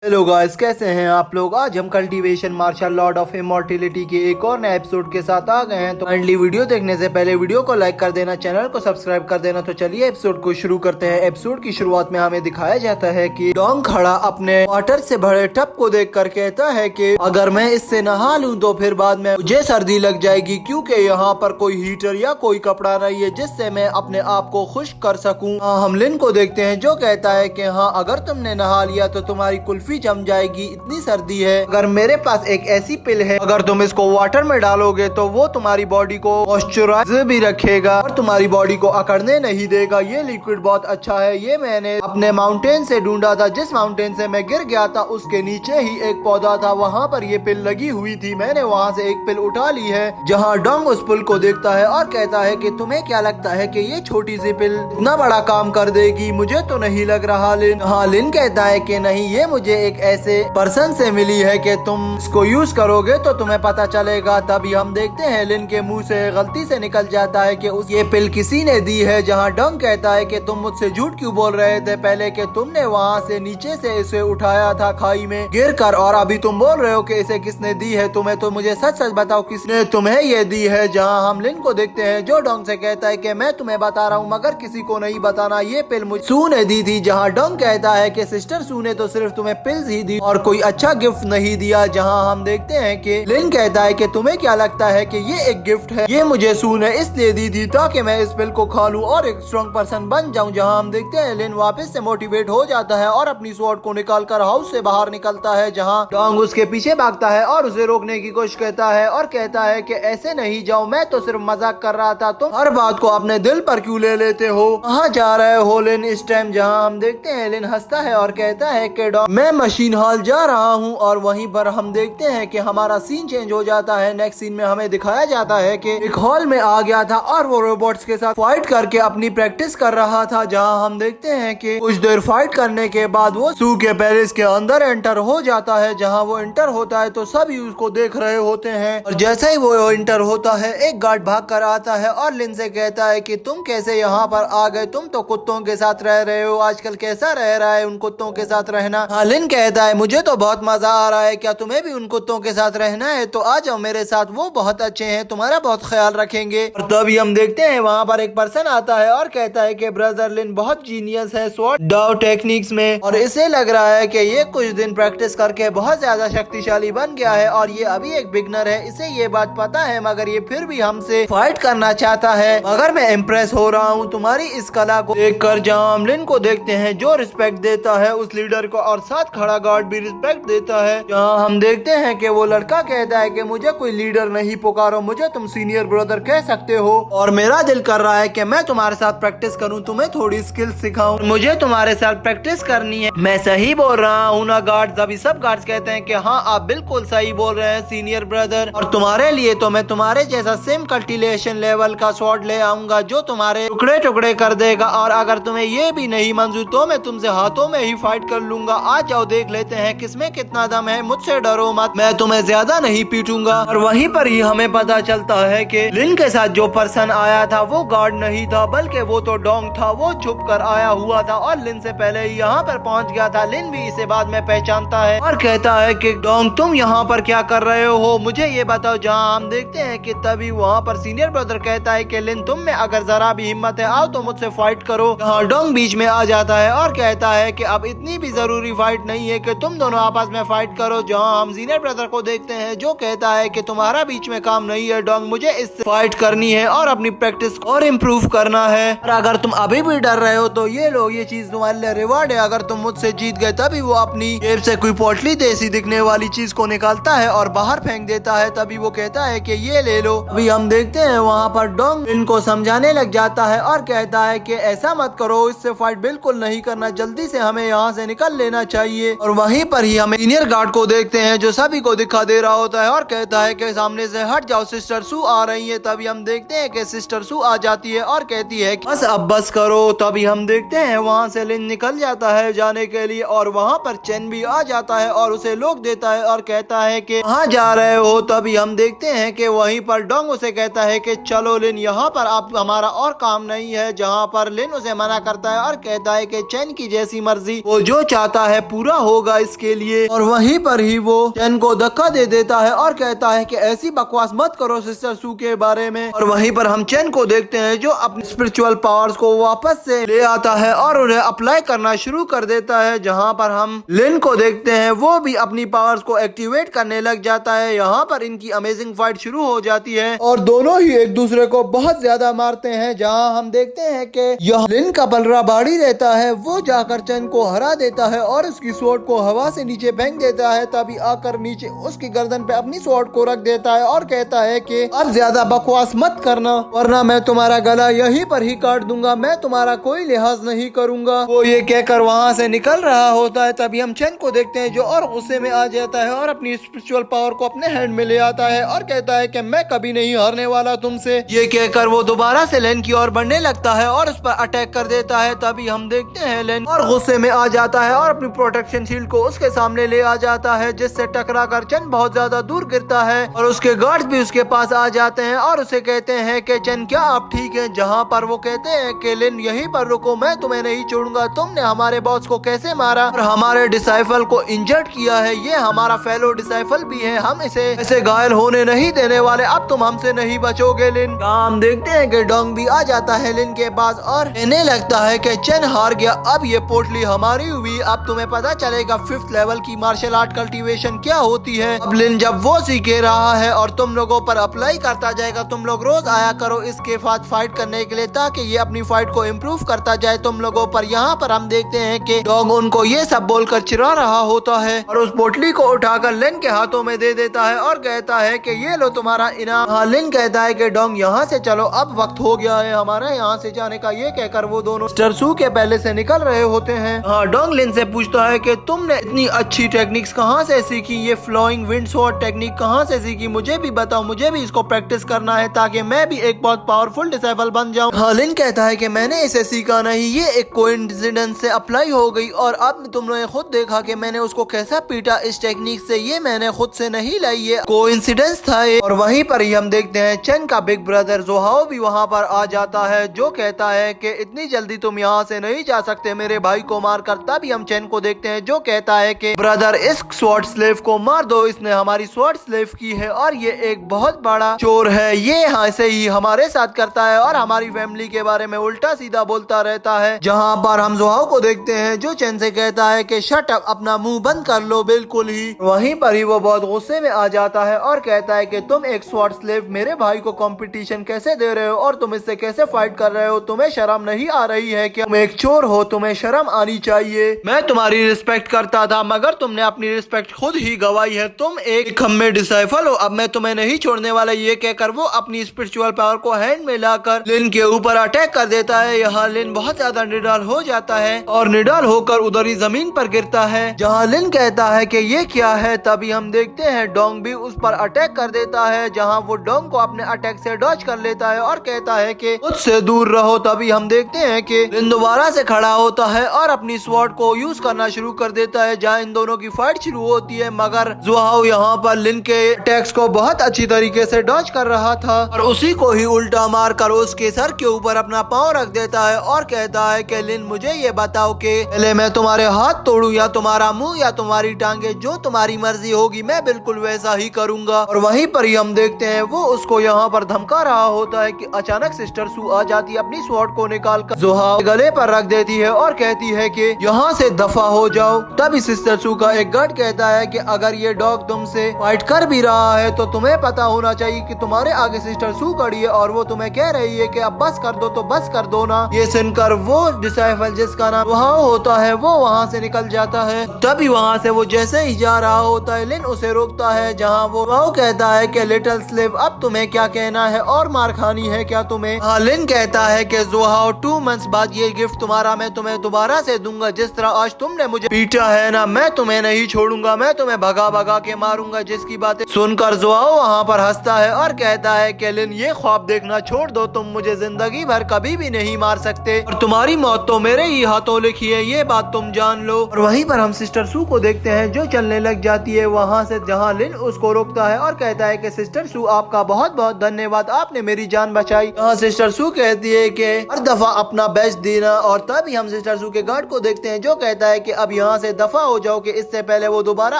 Hello guys, कैसे हैं आप लोग। आज हम कल्टीवेशन मार्शल लॉर्ड ऑफ इमॉर्टिलिटी के एक और नए एपिसोड के साथ आ गए हैं। तो काइंडली वीडियो देखने से पहले वीडियो को लाइक कर देना, चैनल को सब्सक्राइब कर देना। तो चलिए एपिसोड को शुरू करते हैं। एपिसोड की शुरुआत में हमें दिखाया जाता है कि डोंग खड़ा अपने वाटर से भरे टब को देख कर कहता है कि अगर मैं इससे नहा लूं तो फिर बाद में मुझे सर्दी लग जाएगी, क्योंकि यहाँ पर कोई हीटर या कोई कपड़ा नहीं है जिससे मैं अपने आप को खुश्क कर सकूं। हम लिन को देखते हैं जो कहता है कि हाँ, अगर तुमने नहा लिया तो तुम्हारी कुल्फी जम जाएगी, इतनी सर्दी है। अगर मेरे पास एक ऐसी पिल है, अगर तुम इसको वाटर में डालोगे तो वो तुम्हारी बॉडी को मॉइस्चराइज भी रखेगा और तुम्हारी बॉडी को अकड़ने नहीं देगा। ये लिक्विड बहुत अच्छा है। ये मैंने अपने माउंटेन से ढूंढा था। जिस माउंटेन से मैं गिर गया था उसके नीचे ही एक पौधा था, वहाँ पर ये पिल लगी हुई थी। मैंने वहाँ से एक पिल उठा ली है। जहाँ डोंग उस पुल को देखता है और कहता है कि तुम्हें क्या लगता है कि ये छोटी सी पिल इतना बड़ा काम कर देगी? मुझे तो नहीं लग रहा। लिन हाँ, लिन कहता है कि नहीं, ये मुझे एक ऐसे पर्सन से मिली है कि तुम इसको यूज करोगे तो तुम्हें पता चलेगा। तभी हम देखते हैं लिन के मुंह से गलती से निकल जाता है कि ये पिल किसी ने दी है। जहाँ डोंग कहता है कि तुम मुझसे झूठ क्यों बोल रहे थे पहले कि तुमने वहाँ से नीचे से इसे उठाया था खाई में गिर कर, और अभी तुम बोल रहे हो कि इसे किसने दी है। तुम्हें तो मुझे सच सच बताओ, किसने तुम्हें ये दी है। जहाँ हम लिन को देखते हैं जो डोंग से कहता है कि मैं तुम्हें बता रहा हूँ मगर किसी को नहीं बताना, ये पिल मुझे सू ने दी थी। जहाँ डोंग कहता है कि सिस्टर सू ने तो सिर्फ तुम्हें पिल्स ही दी और कोई अच्छा गिफ्ट नहीं दिया। जहाँ हम देखते हैं कि लिन कहता है कि तुम्हें क्या लगता है कि ये एक गिफ्ट है, ये मुझे सू ने इसलिए दी थी ताकि मैं इस पिल को खा लूं और एक स्ट्रॉन्ग पर्सन बन जाऊं। जहाँ हम देखते हैं लिन वापस से मोटिवेट हो जाता है और अपनी स्वॉर्ड को निकालकर हाउस से बाहर निकलता है। जहाँ डोंग उसके पीछे भागता है और उसे रोकने की कोशिश करता है और कहता है कि ऐसे नहीं जाओ, मैं तो सिर्फ मजाक कर रहा था, तुम हर बात को अपने दिल पर क्यों ले लेते हो। कहाँ जा रहे हो लिन इस टाइम। जहाँ हम देखते हैं लिन हंसता है और कहता है कि डोंग मैं मशीन हॉल जा रहा हूँ। और वहीं पर हम देखते हैं कि हमारा सीन चेंज हो जाता है। नेक्स्ट सीन में हमें दिखाया जाता है कि एक हॉल में आ गया था और वो रोबोट्स के साथ फाइट करके अपनी प्रैक्टिस कर रहा था। जहां हम देखते हैं कि कुछ देर फाइट करने के बाद वो सू के पैलेस के अंदर एंटर हो जाता है। जहां वो एंटर होता है तो सभी उसको देख रहे होते हैं और जैसे ही वो एंटर होता है एक गार्ड भाग कर आता है और लिन से कहता है कि तुम कैसे यहाँ पर आ गए, तुम तो कुत्तों के साथ रह रहे हो, आजकल कैसा रह रहा है उन कुत्तों के साथ रहना। हाँ, लिन कहता है मुझे तो बहुत मजा आ रहा है, क्या तुम्हें भी उन कुत्तों के साथ रहना है तो आ जाओ मेरे साथ, वो बहुत अच्छे हैं, तुम्हारा बहुत ख्याल रखेंगे। और तभी हम देखते हैं वहाँ पर एक पर्सन आता है और कहता है कि ब्रदर लिन बहुत जीनियस है स्वॉर्ड डाउ टेक्निक्स में और इसे लग रहा है कि ये कुछ दिन प्रैक्टिस करके बहुत ज्यादा शक्तिशाली बन गया है और ये अभी एक बिगनर है, इसे ये बात पता है मगर ये फिर भी हमसे फाइट करना चाहता है। मगर मैं इम्प्रेस हो रहा हूँ तुम्हारी इस कला को देखकर। जहाँ हम लिन को देखते हैं जो रिस्पेक्ट देता है उस लीडर को और साथ खड़ा गार्ड भी रिस्पेक्ट देता है। जहाँ हम देखते हैं कि वो लड़का कहता है कि मुझे कोई लीडर नहीं पुकारो, मुझे तुम सीनियर ब्रदर कह सकते हो और मेरा दिल कर रहा है कि मैं तुम्हारे साथ प्रैक्टिस करूं, तुम्हें थोड़ी स्किल सिखाऊं, मुझे तुम्हारे साथ प्रैक्टिस करनी है। मैं सही बोल रहा हूँ ना गार्ड्स? अभी सब गार्ड्स कहते हैं कि हाँ आप बिल्कुल सही बोल रहे हैं सीनियर ब्रदर, और तुम्हारे लिए तो मैं तुम्हारे जैसा सेम कल्टीवेशन लेवल का स्वॉर्ड ले आऊंगा जो तुम्हारे टुकड़े टुकड़े कर देगा। और अगर तुम्हें ये भी नहीं मंजूर तो मैं तुमसे हाथों में ही फाइट कर लूंगा। आ जाओ देख लेते हैं किसमें कितना दम है, मुझसे डरो मत, मैं तुम्हें ज्यादा नहीं पीटूंगा। और वहीं पर ही हमें पता चलता है कि लिन के साथ जो पर्सन आया था वो गार्ड नहीं था बल्कि वो तो डोंग था। वो छुप कर आया हुआ था और लिन से पहले ही यहाँ पर पहुँच गया था। लिन भी इसे बाद में पहचानता है और कहता है कि डोंग तुम यहाँ पर क्या कर रहे हो, मुझे ये बताओ। जहाँ हम देखते हैं कि तभी वहाँ पर सीनियर ब्रदर कहता है कि लिन तुम में अगर जरा भी हिम्मत है आओ तो मुझसे फाइट करो। जहाँ डोंग बीच में आ जाता है और कहता है कि अब इतनी भी जरूरी फाइट नहीं है कि तुम दोनों आपस में फाइट करो। जहाँ हम सीनियर ब्रदर को देखते हैं जो कहता है कि तुम्हारा बीच में काम नहीं है डोंग, मुझे इससे फाइट करनी है और अपनी प्रैक्टिस और इम्प्रूव करना है। और अगर तुम अभी भी डर रहे हो तो ये लो, ये चीज तुम्हारे लिए रिवॉर्ड है। अगर तुम मुझसे जीत गए तभी वो अपनी जेब से कोई पोटली देसी दिखने वाली चीज को निकालता है और बाहर फेंक देता है। तभी वो कहता है कि ये ले लो। अभी हम देखते हैं वहाँ पर डोंग इनको समझाने लग जाता है और कहता है कि ऐसा मत करो, इससे फाइट बिल्कुल नहीं करना, जल्दी से हमें यहाँ से निकल लेना चाहिए। और वहीं पर ही हमें सीनियर गार्ड को देखते हैं जो सभी को दिखा दे रहा होता है और कहता है कि सामने से हट जाओ, सिस्टर सू आ रही है। तभी हम देखते हैं कि सिस्टर सू आ जाती है और कहती है कि बस अब बस करो। तभी हम देखते हैं वहाँ से लिन निकल जाता है जाने के लिए और वहाँ पर चैन भी आ जाता है और उसे लोग देता है और कहता है कि कहाँ जा रहे हो। तभी हम देखते हैं कि वहीं पर डोंग उसे कहता है कि चलो लिन, यहाँ पर अब हमारा और काम नहीं है। जहाँ पर लिन उसे मना करता है और कहता है कि चैन की जैसी मर्जी, वो जो चाहता है पूरा पूरा होगा इसके लिए। और वहीं पर ही वो चेन को धक्का दे देता है और कहता है कि ऐसी बकवास मत करो सिस्टर सू के बारे में। और वहीं पर हम चेन को देखते हैं जो अपने स्पिरिचुअल पावर्स को वापस से ले आता है और उन्हें अप्लाई करना शुरू कर देता है। जहाँ पर हम लिन को देखते हैं वो भी अपनी पावर्स को एक्टिवेट करने लग जाता है। यहाँ पर इनकी अमेजिंग फाइट शुरू हो जाती है और दोनों ही एक दूसरे को बहुत ज्यादा मारते हैं। जहाँ हम देखते हैं कि यह लिन का बलरा बाड़ी रहता है, वो जाकर चेन को हरा देता है और उसकी स्वॉर्ड को हवा से नीचे फेंक देता है। तभी आकर नीचे उसकी गर्दन पे अपनी स्वॉर्ड को रख देता है और कहता है कि अब ज्यादा बकवास मत करना वरना मैं तुम्हारा गला यहीं पर ही काट दूंगा, मैं तुम्हारा कोई लिहाज नहीं करूंगा। वो ये कहकर वहाँ से निकल रहा होता है। तभी हम चेन को देखते हैं जो और गुस्से में आ जाता है और अपनी स्पिरिचुअल पावर को अपने हैंड में ले आता है और कहता है कि मैं कभी नहीं हारने वाला तुमसे। ये कहकर वो दोबारा से लेन की ओर बढ़ने लगता है और उस पर अटैक कर देता है। तभी हम देखते हैं लेन और गुस्से में आ जाता है और अपनी प्रोटेक्शन शील्ड को उसके सामने ले आ जाता है, जिससे टकरा कर चेन बहुत ज्यादा दूर गिरता है और उसके गार्ड्स भी उसके पास आ जाते हैं और उसे कहते हैं कि चेन क्या आप ठीक है। जहाँ पर वो कहते हैं कि लिन यहीं पर रुको, मैं तुम्हें नहीं छोड़ूंगा, तुमने हमारे बॉस को कैसे मारा और हमारे डिसाइफल को इंजर्ड किया है, ये हमारा फेलो डिसाइफल भी है, हम इसे ऐसे घायल होने नहीं देने वाले, अब तुम हमसे नहीं बचोगे लिन। हम देखते हैं कि डोंग भी आ जाता है लिन के पास और कहने लगता है कि चेन हार गया, अब ये पोटली हमारी हुई, अब तुम्हें पता चलेगा 5th लेवल की मार्शल आर्ट कल्टीवेशन क्या होती है। अब लिन जब वो सीख रहा है और तुम लोगों पर अप्लाई करता जाएगा, तुम लोग रोज आया करो इसके साथ फाइट करने के लिए ताकि ये अपनी फाइट को इम्प्रूव करता जाए तुम लोगों पर। यहाँ पर हम देखते हैं कि डॉग उनको ये सब बोलकर चिढ़ा रहा होता है और उस पोटली को उठाकर लिन के हाथों में दे देता है और कहता है कि ये लो तुम्हारा इनाम। हाँ, लिन कहता है कि डोंग यहाँ से चलो, अब वक्त हो गया है हमारा यहाँ से जाने का। ये कहकर वो दोनों सिस्टर सू के पहले से निकल रहे होते हैं। हाँ, डोंग लिन से पूछता है कि तुमने इतनी अच्छी टेक्निक्स कहाँ से सीखी, ये फ्लोइंग विंड स्वॉर्ड टेक्निक कहाँ से सीखी, मुझे भी बताओ, मुझे भी इसको प्रैक्टिस करना है ताकि मैं भी एक बहुत पावरफुल डिसाइपल बन जाऊं। हाँ, लिन कहता है कि मैंने इसे सीखा नहीं, ये एक कोइंसिडेंस से अप्लाई हो गई और अब तुमने खुद देखा कि मैंने उसको कैसा पीटा इस टेक्निक से, ये मैंने खुद से नहीं लाई, ये कोइंसिडेंस था ये। और वहीं पर ही हम देखते हैं चेन का बिग ब्रदर जोहाओ भी वहाँ पर आ जाता है जो कहता है कि इतनी जल्दी तुम यहाँ से नहीं जा सकते मेरे भाई को मार कर। तभी हम चेन को देखते हैं जो कहता है कि ब्रदर इस स्वॉर्ड स्लेव को मार दो, इसने हमारी स्वॉर्ड स्लेव की है और ये एक बहुत बड़ा चोर है, ये ऐसे ही हमारे साथ करता है और हमारी फैमिली के बारे में उल्टा सीधा बोलता रहता है। जहाँ पर हम जोहाओ को देखते हैं जो चेन से कहता है कि शट अप, अपना मुंह बंद कर लो बिल्कुल ही। वहीं पर ही वो बहुत गुस्से में आ जाता है और कहता है कि तुम एक स्वॉर्ड स्लेव मेरे भाई को कंपटीशन कैसे दे रहे हो और तुम इससे कैसे फाइट कर रहे हो, तुम्हें शर्म नहीं आ रही है क्या, तुम एक चोर हो, तुम्हें शर्म आनी चाहिए। मैं तुम्हारी रिस्पेक्ट करता था मगर तुमने अपनी रिस्पेक्ट खुद ही गवाई है, तुम एक खम्मे डिसाइफल हो, अब मैं तुम्हें नहीं छोड़ने वाला। ये कहकर वो अपनी स्पिरिचुअल पावर को हैंड में लाकर लिन के ऊपर अटैक कर देता है। यहाँ लिन बहुत ज्यादा निडाल हो जाता है और निडाल होकर उधर ही जमीन पर गिरता है। जहाँ लिन कहता है कि ये क्या है, तभी हम देखते हैं डोंग भी उस पर अटैक कर देता है। जहाँ वो डोंग को अपने अटैक से डॉज कर लेता है और कहता है कि मुझसे दूर रहो। तभी हम देखते हैं कि लिन दोबारा से खड़ा होता है और अपनी स्वॉर्ड को यूज करना शुरू कर देता है। जहाँ इन दोनों की फाइट शुरू होती है मगर जोहाओ यहाँ पर लिन के अटैक्स को बहुत अच्छी तरीके से डॉज कर रहा था और उसी को ही उल्टा मार कर उसके सर के ऊपर अपना पाँव रख देता है और कहता है कि लिन मुझे ये बताओ कि पहले मैं तुम्हारे हाथ तोड़ूं या तुम्हारा मुंह या तुम्हारी टांगे, जो तुम्हारी मर्जी होगी मैं बिल्कुल वैसा ही करूंगा। और वहीं पर ही हम देखते हैं वो उसको यहाँ पर धमका रहा होता है कि अचानक सिस्टर सू आ जाती है, अपनी स्वॉर्ड को निकाल कर जोहाओ गले पर रख देती है और कहती है कि यहाँ से दफा हो जाओ। तभी सिस्टर सू का एक गार्ड कहता है कि अगर ये डॉग तुमसे फाइट कर भी रहा है तो तुम्हें पता होना चाहिए कि तुम्हारे आगे सिस्टर सू खड़ी है और वो तुम्हें कह रही है कि अब बस कर दो, तो बस कर दो ना। ये सुनकर वो डिसाइपल जिसका नाम जोहाओ होता है वो वहाँ से निकल जाता है। तभी वहाँ से वो जैसे ही जा रहा होता है लिन उसे रोकता है। जहाँ वो कहता है कि लिटिल स्लेव अब तुम्हें क्या कहना है और मार खानी है क्या तुम्हें। हाँ, लिन कहता है कि जोहाओ 2 मंथ्स बाद ये गिफ्ट तुम्हारा मैं तुम्हें दोबारा से दूंगा, जिस तरह आज तुमने मुझे पीटा है ना, मैं तुम्हें नहीं छोड़ूंगा, मैं तुम्हें भगा भगा के मारूंगा। जिसकी बातें सुनकर जोहाओ वहाँ पर हंसता है और कहता है कि लिन ये ख्वाब देखना छोड़ दो, तुम मुझे जिंदगी भर कभी भी नहीं मार सकते और तुम्हारी मौत तो मेरे ही हाथों लिखी है, ये बात तुम जान लो। और वहीं पर हम सिस्टर सू को देखते हैं जो चलने लग जाती है वहाँ से, जहाँ लिन उसको रोकता है और कहता है कि सिस्टर सू आपका बहुत बहुत धन्यवाद, आपने मेरी जान बचाई। यहाँ सिस्टर सू कहती है कि हर दफा अपना बेस्ट देना। और तभी हम सिस्टर सू के गार्ड को देखते हैं जो कहता है कि अब यहाँ से दफा हो जाओ कि इससे पहले वो दोबारा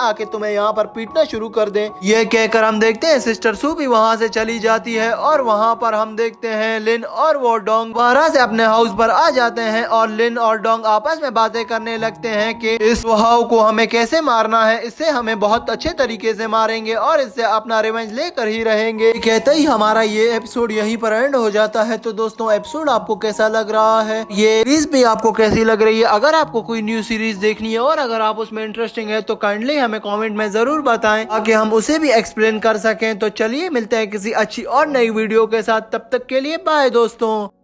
आके तुम्हें यहाँ पर पीटना शुरू कर दें। ये कहकर हम देखते हैं सिस्टर सू भी वहाँ से चली जाती है और वहाँ पर हम देखते हैं लिन और वो डोंग वहाँ से अपने हाउस पर आ जाते हैं और लिन और डोंग आपस में बातें करने लगते हैं कि इस वहाव को हमें कैसे मारना है, इससे हमें बहुत अच्छे तरीके से मारेंगे और इससे अपना रिवेंज लेकर ही रहेंगे। कहते ही हमारा ये एपिसोड यहीं पर एंड हो जाता है। तो दोस्तों एपिसोड आपको कैसा लग रहा है, ये सीरीज भी आपको कैसी लग रही है? अगर आपको कोई न्यू सीरीज देखनी है और अगर आप उसमें इंटरेस्टिंग है तो काइंडली हमें कमेंट में जरूर बताएं ताकि हम उसे भी एक्सप्लेन कर सकें। तो चलिए मिलते हैं किसी अच्छी और नई वीडियो के साथ, तब तक के लिए बाय दोस्तों।